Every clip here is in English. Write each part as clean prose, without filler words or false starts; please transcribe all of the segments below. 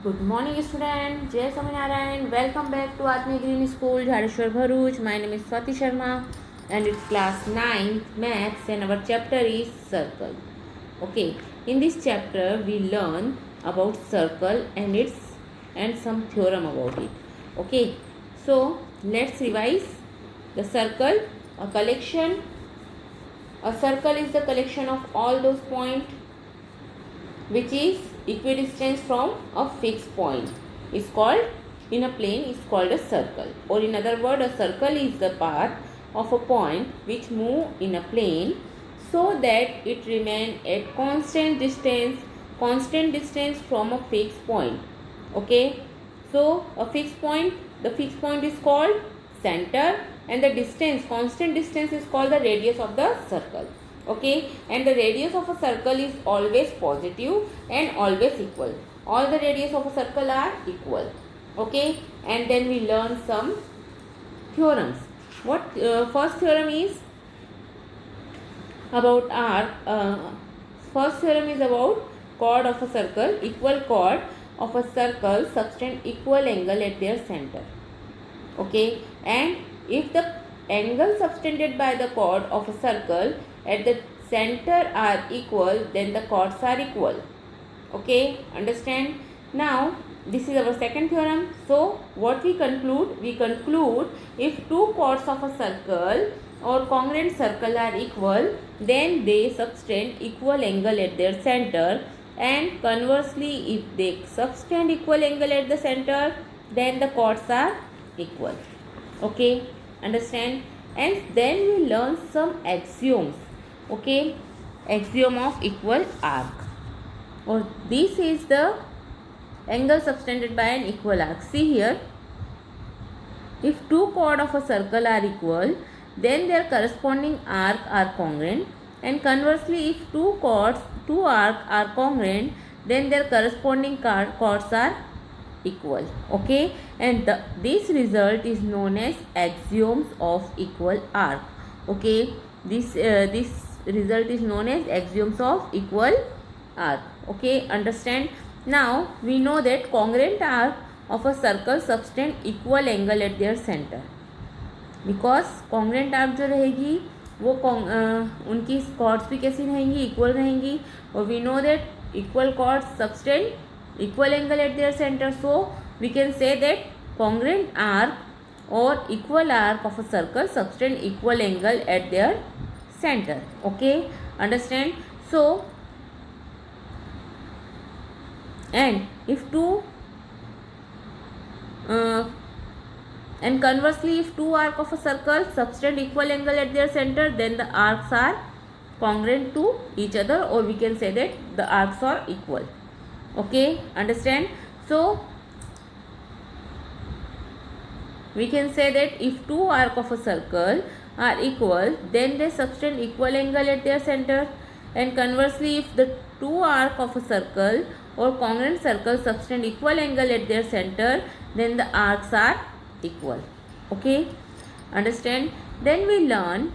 Good morning student, Jai Swaminarayan. Welcome back to Atmi Green School, Jhareshwar Bharuch. My name is Swati Sharma and it's class 9 maths and our chapter is circle. Okay, in this chapter we learn about circle and some theorem about it. Okay, so let's revise the circle. A circle is the collection of all those points which is equidistant from a fixed point is called in a plane is called a circle, or in other words a circle is the path of a point which move in a plane so that it remain at constant distance from a fixed point. Okay, so the fixed point is called center and the constant distance is called the radius of the circle. Okay, and the radius of a circle is always positive and always equal. All the radius of a circle are equal. Okay, and then we learn some theorems. What first theorem is about first theorem is about chord of a circle. Equal chord of a circle subtend equal angle at their center. Okay, and if the angle subtended by the chord of a circle at the center are equal, then the chords are equal. Okay, understand? Now this is our second theorem. So what we conclude if two chords of a circle or congruent circle are equal, then they subtend equal angle at their center, and conversely if they subtend equal angle at the center, then the chords are equal. Okay, understand? And then we learn some axioms. Okay, axiom of equal arc, or this is the angle subtended by an equal arc. See here, if two chords of a circle are equal, then their corresponding arc are congruent, and conversely if two arcs are congruent, then their corresponding chords are equal. Okay, and this result is known as axioms of equal arc. Okay, this result is known as axioms of equal arc. Okay, understand? Now we know that congruent arc of a circle subtend equal angle at their center, because congruent arc जो रहेगी वो उनकी chords भी कैसी रहेंगी, equal रहेंगी, और we know that equal chords subtend equal angle at their center. So we can say that congruent arc or equal arc of a circle subtend equal angle at their center. Okay, understand? So and if two and conversely if two arcs of a circle subtend equal angle at their center, then the arcs are congruent to each other, or we can say that the arcs are equal. Okay, understand? So we can say that if two arcs of a circle are equal, then they subtend equal angle at their center, and conversely if the two arcs of a circle or congruent circle subtend equal angle at their center, then the arcs are equal. Okay, understand? Then we learn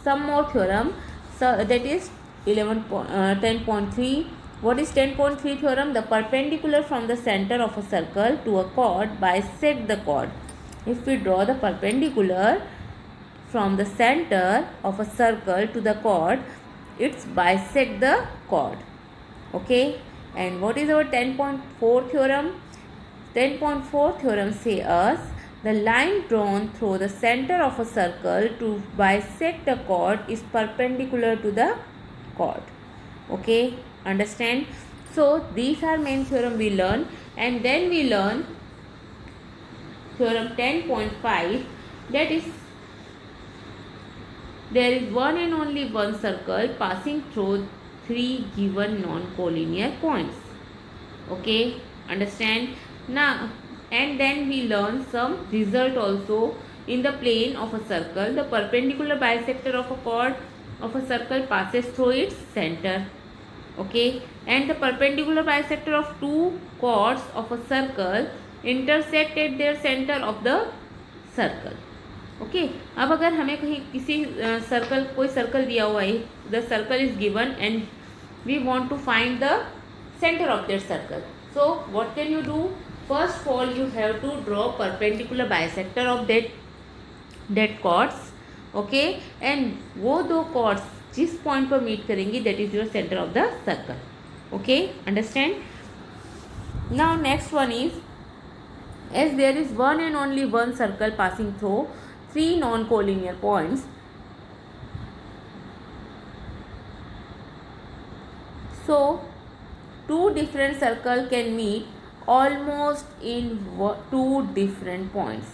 some more theorem. So that is 10.3. What is 10.3 theorem? The perpendicular from the center of a circle to a chord bisect the chord. If we draw the perpendicular from the center of a circle to the chord, it's bisect the chord. Okay, and what is our 10.4 theorem? 10.4 theorem say us the line drawn through the center of a circle to bisect the chord is perpendicular to the chord. Okay, understand? So these are main theorem we learn, and then we learn theorem 10.5, that is there is one and only one circle passing through three given non-collinear points. Okay, understand? Now and then we learn some result also. In the plane of a circle, the perpendicular bisector of a chord of a circle passes through its center. Okay, and the perpendicular bisector of two chords of a circle intersect at their center of the circle. Okay, अब अगर हमें कहीं किसी circle कोई circle दिया हुआ है, the circle is given and we want to find the centre of that circle. So what can you do? First of all, you have to draw perpendicular bisector of that chords. Okay, and वो दो chords जिस point पर meet करेंगी, that is your center of the circle. Okay, understand? Now next one is, as there is one and only one circle passing through three non-collinear points, so two different circles can meet almost in two different points.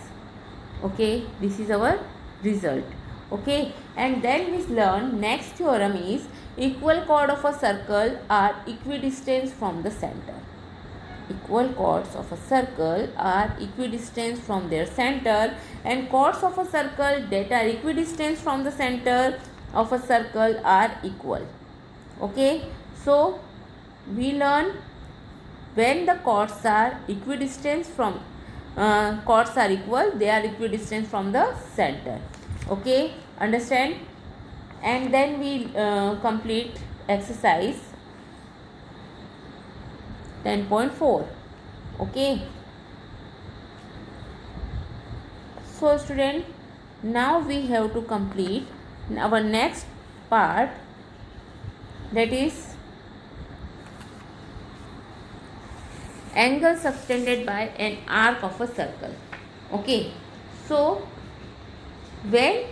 Okay, this is our result. Okay, and then we learn next theorem is equal chord of a circle are equidistant from the center. Equal chords of a circle are equidistant from their center, and chords of a circle that are equidistant from the center of a circle are equal. Okay, so we learn when the chords are equidistant from chords are equal, they are equidistant from the center. Okay, understand? And then we complete exercise 10.4. Okay, so student, now we have to complete our next part, that is angle subtended by an arc of a circle. Okay, so when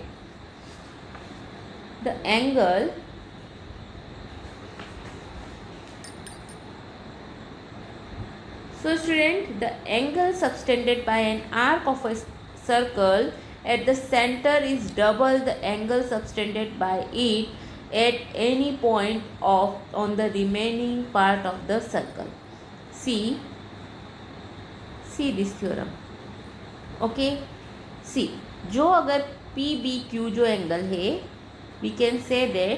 the angle the angle subtended by an arc of a circle at the center is double the angle subtended by it at any point on the remaining part of the circle. See this theorem. Okay, see, जो अगर PBQ जो angle है, we can say that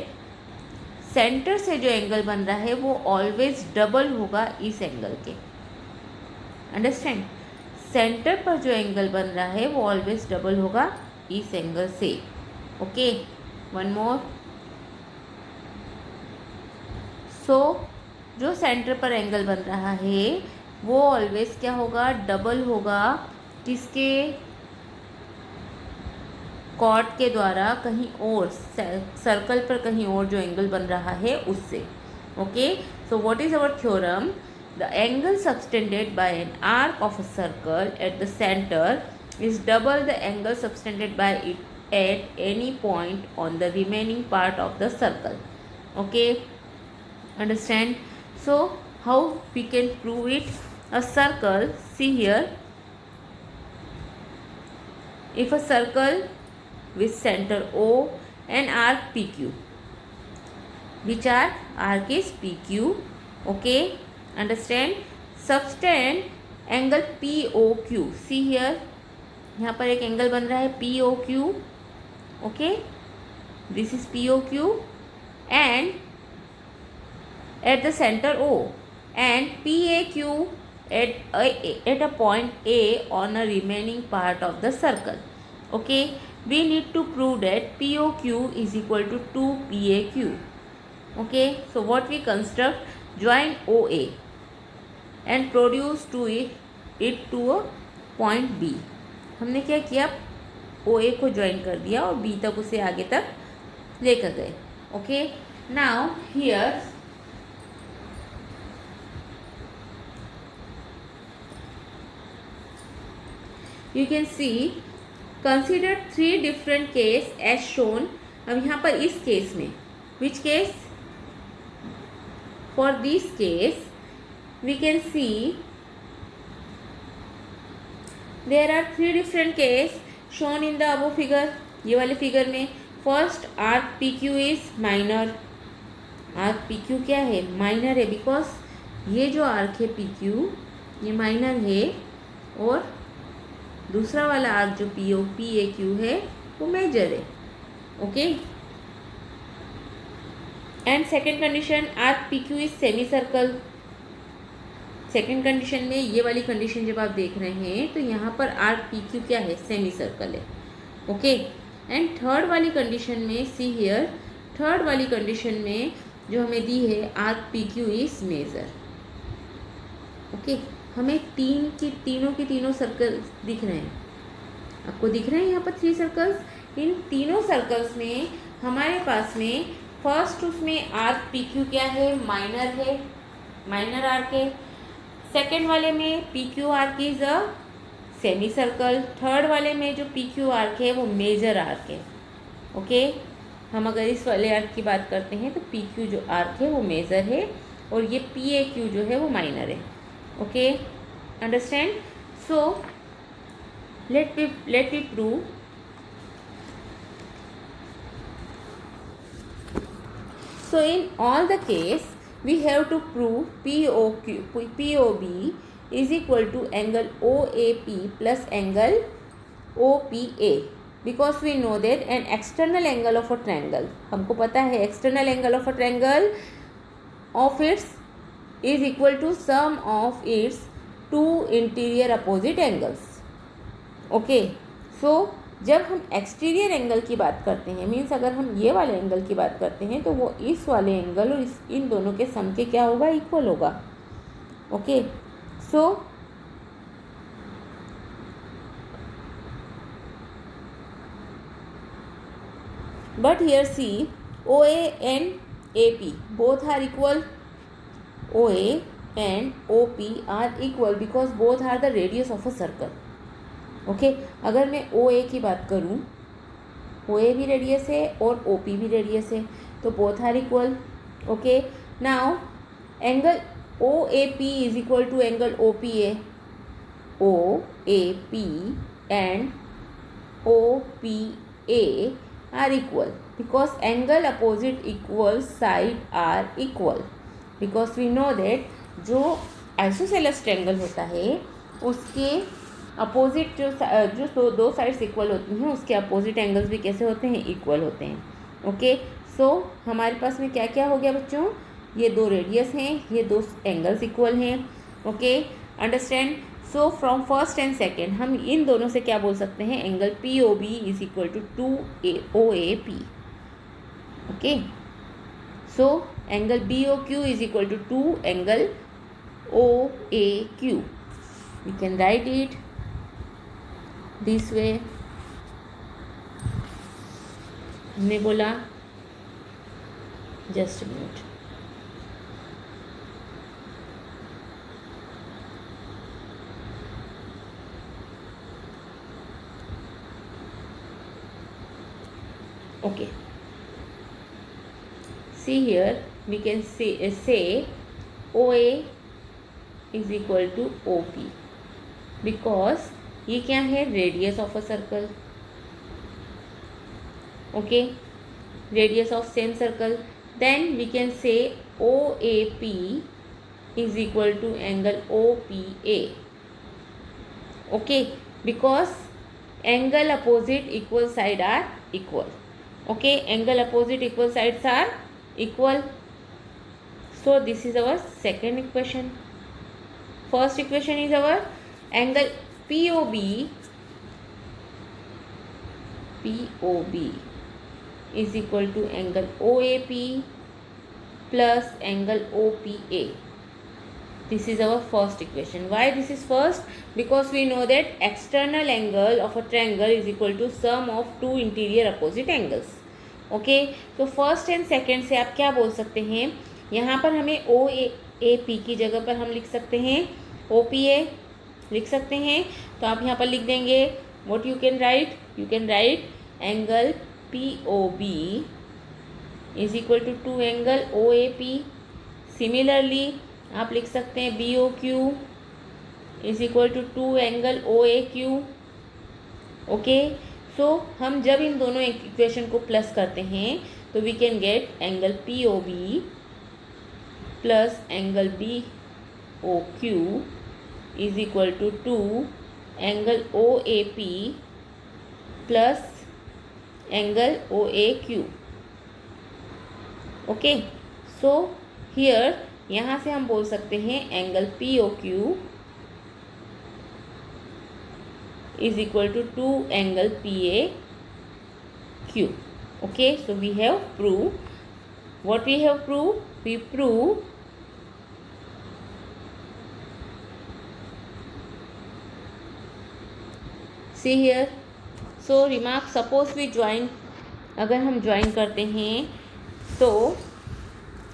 centre से जो angle बन रहा है वो ऑलवेज डबल होगा इस एंगल के. अंडरस्टैंड? सेंटर पर जो एंगल बन रहा है वो ऑलवेज डबल होगा इस एंगल से. Okay, one more. सो जो सेंटर पर एंगल बन रहा है वो ऑलवेज क्या होगा? डबल होगा किसके? कॉर्ड के द्वारा कहीं और, सर्कल पर कहीं और जो एंगल बन रहा है उससे. Okay, so what is our theorem? The angle subtended bye an arc of a circle at the centre is double the angle subtended by it at any point on the remaining part of the circle. Okay, understand? So how we can prove it? A circle, see here, if a circle with center O and arc PQ, which arc is PQ. Okay, understand? Subtend angle POQ. See here, यहाँ पर एक angle बन रहा है POQ. Okay, this is POQ and at the centre O, and PAQ at a point A on a remaining part of the circle. Okay, we need to prove that POQ is equal to 2PAQ. Okay, so what we construct? Join OA and produce it to a point B. हमने क्या किया? OA को join कर दिया और B तक उसे आगे तक लेकर गए. Okay, now here you can see, consider 3 different case as shown. अब यहाँ पर इस केस में, which case? For this case we can see there are 3 different case shown in the above figure. ये वाले फिगर में first arc PQ is minor. Arc PQ क्या है? माइनर है, बिकॉज ये जो आर्क है PQ ये माइनर है, और दूसरा वाला आर्क जो PAQ है वो मेजर है. Okay, and second condition, arc PQ is semi circle. Second condition में ये वाली कंडीशन जब आप देख रहे हैं तो यहाँ पर आर्क PQ क्या है? सेमी सर्कल है. ओके, एंड थर्ड वाली कंडीशन में, सी हियर, थर्ड वाली कंडीशन में जो हमें दी है arc PQ is major. Okay, हमें तीनों के तीनों सर्कल दिख रहे हैं, आपको दिख रहे हैं यहाँ पर 3 सर्कल्स। इन तीनों सर्कल्स में हमारे पास में फर्स्ट उसमें आर्क पी क्यू क्या है, माइनर है, माइनर आर्क है। सेकेंड वाले में P Q arc is a semi circle. Third वाले में जो पी क्यू आर्क है वो मेजर आर्क है। ओके, हम अगर इस वाले आर्क की बात करते हैं तो पी क्यू जो आर्क है वो मेजर है और ये पी ए क्यू जो है वो माइनर है। Okay, understand? So let me prove. So in all the case we have to prove POB is equal to angle OAP plus angle OPA, because we know that an external angle of a triangle, हमको पता है external angle of a triangle of its is equal to sum of its two interior opposite angles. Okay, so जब हम exterior angle की बात करते हैं, means अगर हम ये वाले एंगल की बात करते हैं तो वो इस वाले एंगल और इन दोनों के सम के क्या होगा, इक्वल होगा। Okay, so but here see O A and A P both are equal, O A and O P are equal because both are the radius of a circle. Okay, अगर मैं ओ ए की बात करूँ, ओ ए भी रेडियस है और O P भी radius है, तो both are equal. Okay, now angle O A P is equal to angle O P A. O A P and O P A are equal because angle opposite equal side are equal, because we know that जो isosceles triangle होता है उसके opposite जो दो sides equal होती हैं उसके opposite angles भी कैसे होते हैं, इक्वल होते हैं। ओके, सो हमारे पास में क्या क्या हो गया बच्चों, ये दो रेडियस हैं, ये दो एंगल्स इक्वल हैं। Okay, understand? So from first and second हम इन दोनों से क्या बोल सकते हैं, angle P O B is equal to 2 A P. Okay, so angle B O Q is equal to 2 angle O A Q. We can write it this way. हमने बोला just minute, okay, see here we can say OA is equal to OP because ये क्या है, radius of a circle. Okay, radius of same circle, then we can say OAP is equal to angle OPA. Okay, because angle opposite equal side are equal. Okay, angle opposite equal sides are equal. So this is our second equation. First equation is our angle POB is equal to angle OAP plus angle OPA. This is our first equation. Why this is first? Because we know that external angle of a triangle is equal to sum of two interior opposite angles. Okay, तो first and second से आप क्या बोल सकते हैं, यहाँ पर हमें OAP की जगह पर हम लिख सकते हैं OPA लिख सकते हैं। तो आप यहाँ पर लिख देंगे what you can write angle POB is equal to 2 angle OAP। Similarly आप लिख सकते हैं BOQ is equal to 2 angle OAQ। Okay, so हम जब इन दोनों इक्वेशन को प्लस करते हैं तो we can get angle POB plus angle BOQ is equal to 2 angle OAP plus angle OAQ। Okay, so here यहाँ से हम बोल सकते हैं angle POQ is equal to 2 angle PAQ. Okay, so we have proved, what we have proved, we prove see here. So remark, suppose we join, अगर हम join करते हैं तो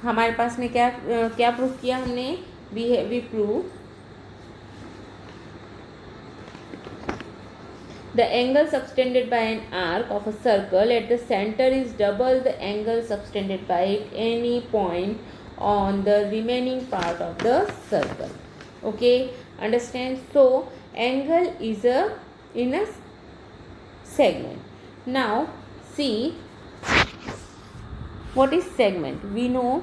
हमारे पास में क्या क्या प्रूफ किया हमने, we prove the angle subtended by an arc of a circle at the center is double the angle subtended by any point on the remaining part of the circle. Okay, understand? So angle is in a segment. Now see what is segment. We know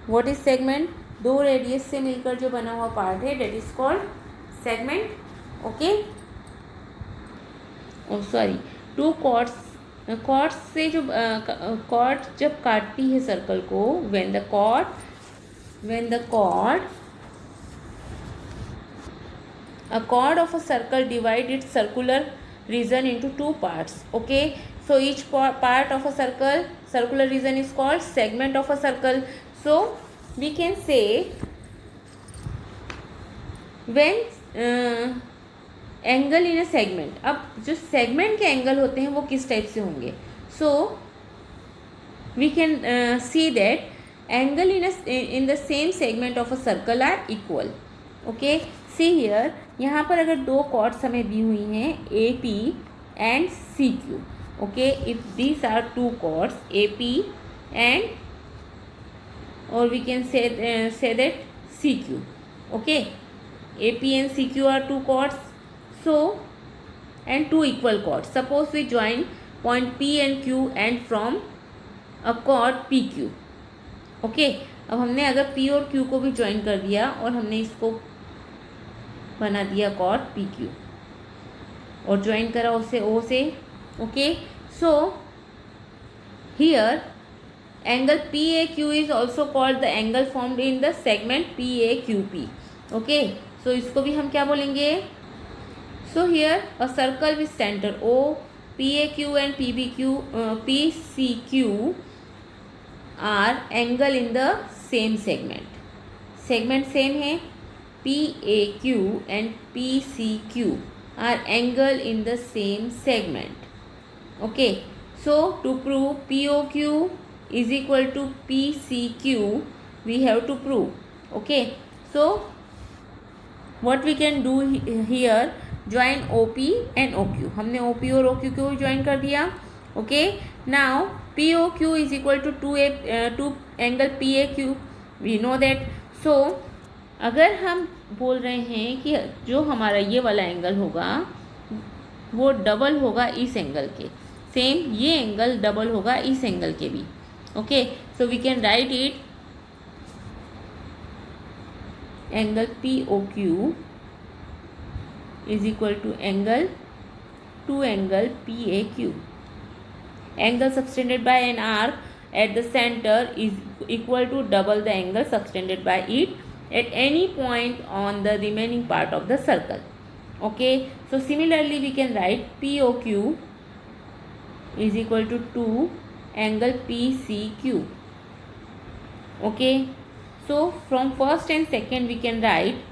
what is segment. दो radius से मिलकर जो बना हुआ part है, that is called segment. Okay, sorry, two chords से जो chord जब काटती है सर्कल को, when the chord a chord of a circle divide its circular region into two parts. Okay, so each part of a circular region is called segment of a circle. So we can say when angle in a segment, अब जो segment के angle होते हैं वो किस type से होंगे, so we can see that angle in the same segment of a circle are equal. Okay, see here, यहाँ पर अगर दो कॉर्ड्स हमें दी हुई हैं A P and C Q. Okay, if these are two chords A P and, और we can say that C Q. Okay, A P and C Q are two chords. So, and two equal chords. Suppose we join point P and Q and from a chord PQ. Okay, अब हमने अगर P और Q को भी join कर दिया और हमने इसको बना दिया chord PQ और join करा उसे O से. Okay, so here angle PAQ is also called the angle formed in the segment PAQP. Okay, so इसको भी हम क्या बोलेंगे. So here a circle with center O, PAQ and PCQ are angle in the same segment. Segment same है, PAQ and PCQ are angle in the same segment. Okay, so to prove POQ is equal to PCQ, we have to prove. Okay, so what we can do here, join O P and O Q. हमने O P और O Q को join कर दिया. Okay, now P O Q is equal to two angle P A Q, we know that. So अगर हम बोल रहे हैं कि जो हमारा ये वाला एंगल होगा वो डबल होगा इस एंगल के, सेम ये एंगल डबल होगा इस एंगल के भी. Okay, so we can write it angle P O Q is equal to angle PAQ. Angle subtended by an arc at the center is equal to double the angle subtended by it at any point on the remaining part of the circle. Okay, so similarly we can write POQ is equal to 2 angle PCQ. Okay, so from first and second we can write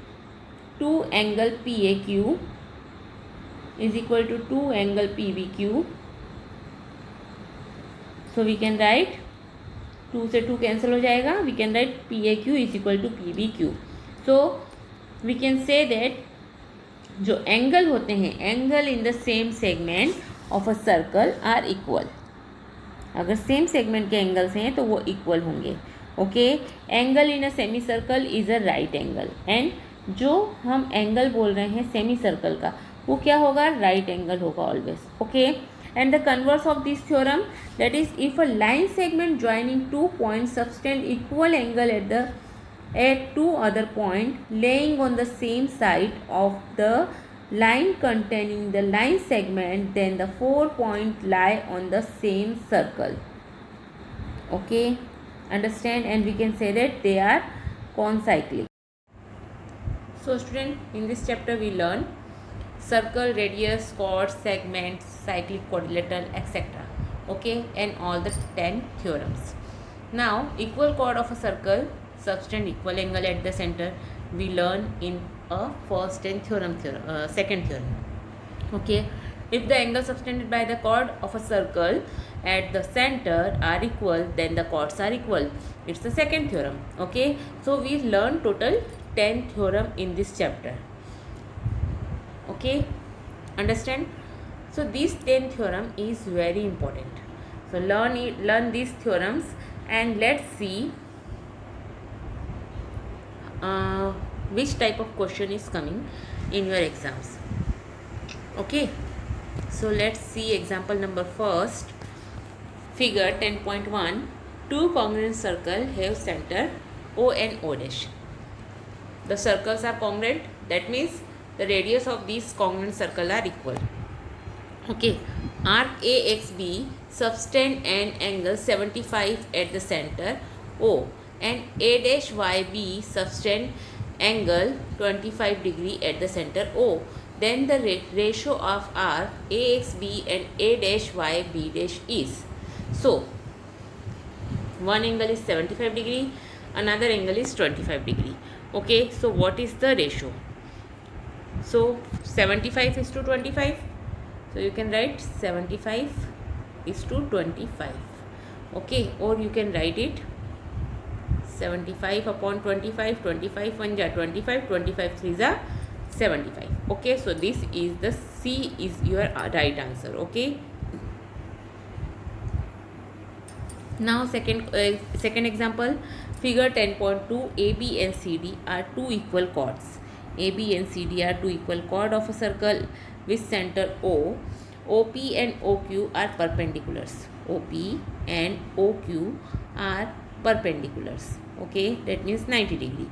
2 angle PAQ is equal to 2 angle PBQ. So we can write 2 से 2 cancel हो जाएगा, we can write PAQ is equal to PBQ. So we can say that जो angle होते हैं, angle in the same segment of a circle are equal. अगर same segment के angles हैं तो वो इक्वल होंगे. Okay, angle in a semi circle is a right angle, and जो हम एंगल बोल रहे हैं सेमी सर्कल का वो क्या होगा, राइट एंगल होगा always. Okay, and the converse of this theorem, that is if a line segment joining two points subtend equal angle at two other point laying on the same side of the line containing the line segment, then the 4 points lie on the same circle. Okay, understand, and we can say that they are concyclic. So student, in this chapter we learn circle, radius, chord, segments, cyclic, quadrilateral, etc. Okay, and all the 10 theorems. Now equal chord of a circle subtend equal angle at the center we learn in a first and second theorem. Okay, If the angles subtended by the chord of a circle at the center are equal, then the chords are equal. It's the second theorem. Okay, so we learned total 10 theorem in this chapter. Okay, understand? So this 10 theorem is very important. So learn these theorems, and let's see which type of question is coming in your exams. Okay, so let's see example number first. Figure 10.1. Two congruent circles have center O and O dash. The circles are congruent, that means the radius of these congruent circles are equal. Okay, arc AXB subtend an angle 75 at the center O, and A dash YB subtend angle 25 degree at the center O. Then the ratio of arc AXB and A dash YB dash is. So one angle is 75 degree, another angle is 25 degree. Okay, so what is the ratio? So 75 is to 25. So you can write 75 is to 25. Okay, or you can write it 75 upon 25, 25 1 ja 25, 25 3 ja 75. Okay, so this is the C is your right answer. Okay, now second example, figure 10.2. AB and CD are two equal chords. AB and CD are two equal chord of a circle with center O. OP and OQ are perpendiculars. OP and OQ are perpendiculars. Okay, that means 90 degree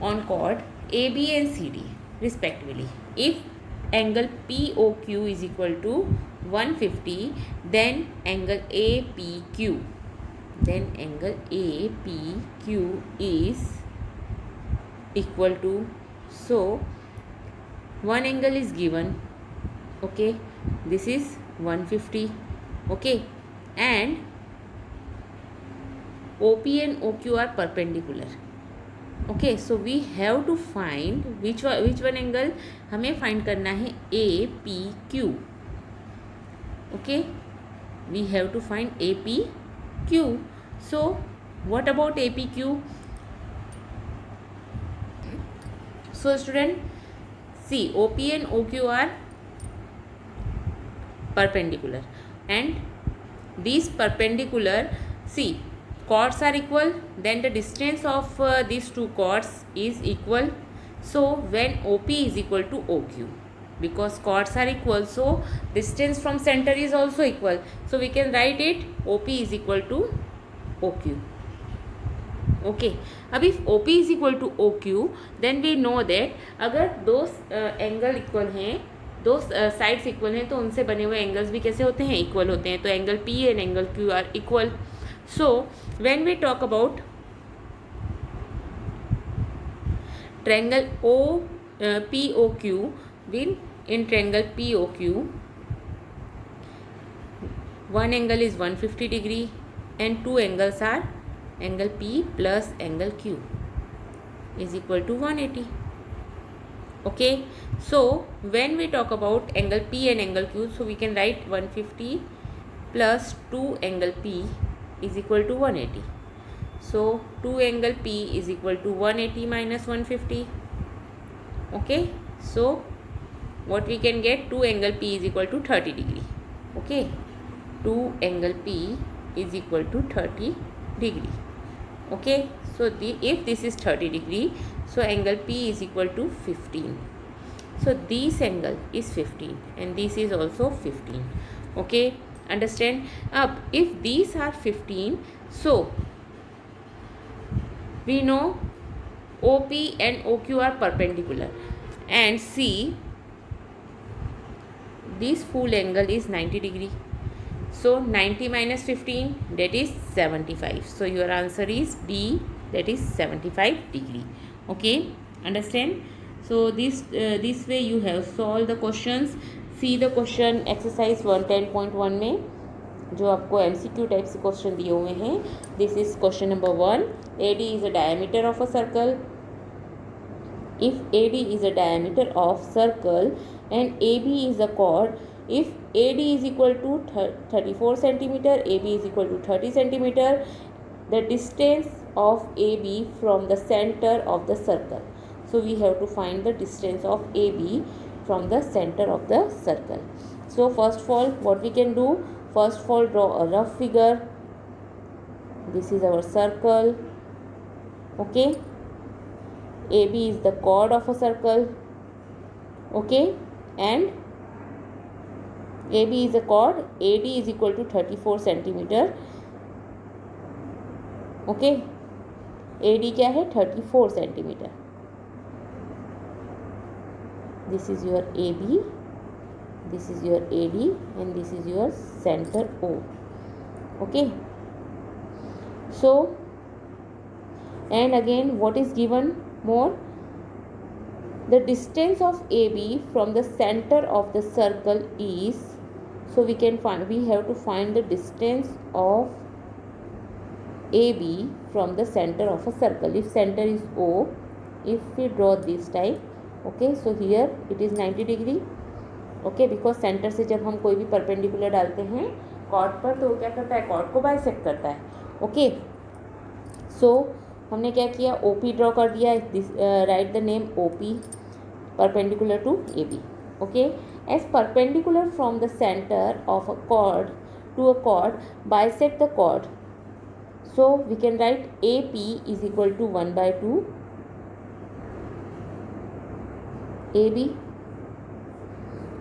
on chord AB and CD respectively. If angle POQ is equal to 150, then angle APQ is equal to, so one angle is given. Okay, this is 150. Okay, and OP and OQ are perpendicular. Okay, so we have to find which one angle हमें find करना है APQ. Okay, we have to find APQ. So what about APQ? So student, see, OP and OQ are perpendicular, and these perpendicular, see, chords are equal, then the distance of these two chords is equal. So when OP is equal to OQ, because chords are equal, so distance from center is also equal, so we can write it OP is equal to OQ. Okay, अब if OP is equal to OQ, then we know that अगर दो angle equal हैं, दो sides equal हैं, तो उनसे बने हुए एंगल्स भी कैसे होते हैं? इक्वल होते हैं. तो angle P and angle Q are equal. So when we talk about triangle POQ, in triangle POQ, one angle is 150 degree and two angles are angle P plus angle Q is equal to 180. Okay, so when we talk about angle P and angle Q, so we can write 150 plus 2 angle P is equal to 180. So 2 angle P is equal to 180 minus 150. Okay, so what we can get, 2 angle P is equal to 30 degree. Okay, 2 angle P is equal to 30 degree. Okay, so if this is 30 degree, so angle P is equal to 15. So this angle is 15 and this is also 15. Okay, understand? If these are 15, so we know OP and OQ are perpendicular, and see, this full angle is 90 degree. So 90 minus 15, that is 75. So your answer is B, that is 75 degree. Okay, understand? So this way you have solved the questions. See the question exercise 110.1 में जो आपको MCQ type से question दिए हुए हैं. This is question number 1. AD is a diameter of a circle if AD is a diameter of circle and AB is a chord, if AD is equal to 34 centimeter, AB is equal to 30 centimeter, the distance of AB from the center of the circle. So we have to find the distance of AB from the center of the circle. So first of all, what we can do? First of all, draw a rough figure. This is our circle. Okay. AB is the chord of a circle. Okay. And AB is a chord. AD is equal to 34 centimeter. Okay. AD क्या है? 34 centimeter. This is your AB, this is your AD, and this is your center O. Okay. So, and again, what is given more? The distance of AB from the center of the circle is, so we have to find the distance of AB from the center of a circle. If center is O, if we draw this type, okay, so here it is 90 degree. Okay, because centre से जब हम कोई भी perpendicular डालते हैं cord पर, तो वो क्या करता है? कॉर्ड को बाइसेक्ट करता है. ओके, सो हमने क्या किया? OP ड्रॉ कर दिया. Write the name OP perpendicular to AB. Okay, as perpendicular from the centre of a chord to a chord, bisect the chord. So we can write AP is equal to 1/2 AB,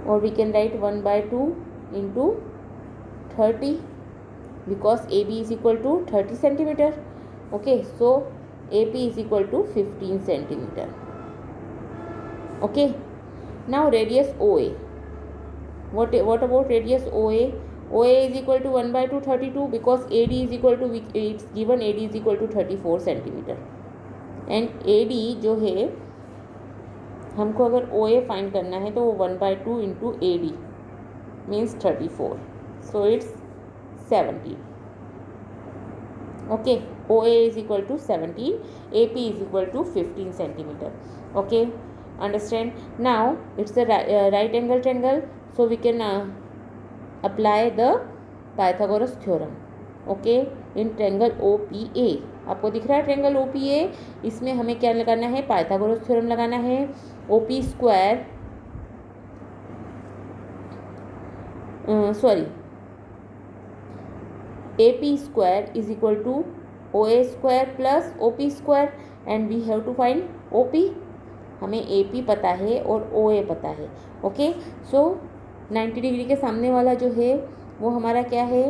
or we can write 1/2 into 30, because AB is equal to 30 centimeter. Okay, so AP is equal to 15 centimeter. Okay, now radius OA. What about radius OA? OA is equal to 1/2 32, because AD is equal to, it's given AD is equal to 34 centimeter. And AD जो है, हमको अगर OA find करना है तो वो 1/2 into AD means 34, so it's 17. Okay, OA is equal to 17, AP is equal to 15 centimeter. Okay, understand? Now it's a right angle triangle, so we can apply the Pythagoras theorem. Okay, in triangle OPA. आपको दिख रहा है triangle OPA? इसमें हमें क्या लगाना है? Pythagoras theorem लगाना है. OP square, sorry, AP square is equal to OA square plus OP square, and we have to find OP. हमें AP पता है और OA पता है. ओके, सो 90 डिग्री के सामने वाला जो है वो हमारा क्या है?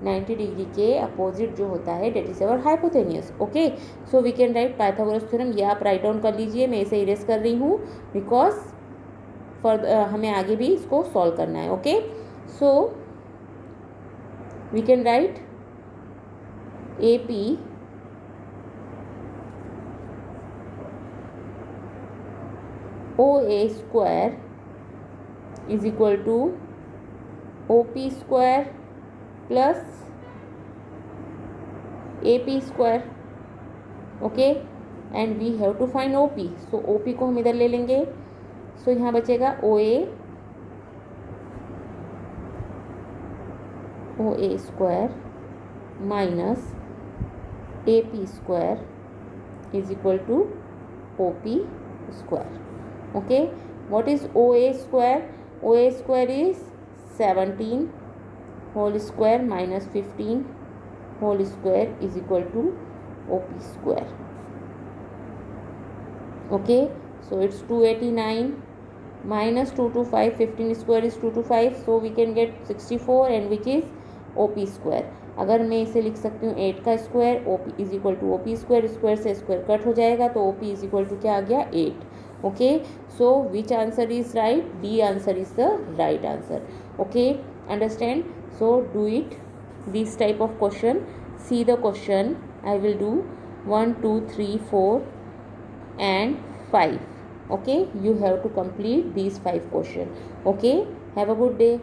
90 डिग्री के अपोजिट जो होता है, that is our hypotenuse. Okay, so we can write Pythagoras theorem. ये आप राइट डाउन कर लीजिए, मैं इसे इरेज कर रही हूँ बिकॉज फॉर हमें आगे भी इसको सॉल्व करना है. Okay, so we can write AP OA square is equal to OP square plus AP square. Okay, and we have to find OP. so OP को हम इधर ले लेंगे. so यहाँ बचेगा OA square minus AP square is equal to OP square. Okay, what is OA square? OA square is 17 whole square minus 15 whole square is equal to OP square. Okay, so it's 289 minus 225, 15 square is 225, so we can get 64, and which is OP square. अगर मैं इसे लिख सकती हूँ 8 का square, OP is equal to OP square, square से square cut हो जाएगा, तो OP इज इक्वल टू क्या आ गया? 8. Okay, so which answer is right? D answer is the right answer. Okay, understand? So do it, this type of question. See the question. I will do 1 2 3 4 and 5. Okay, you have to complete these 5 questions. Okay, have a good day.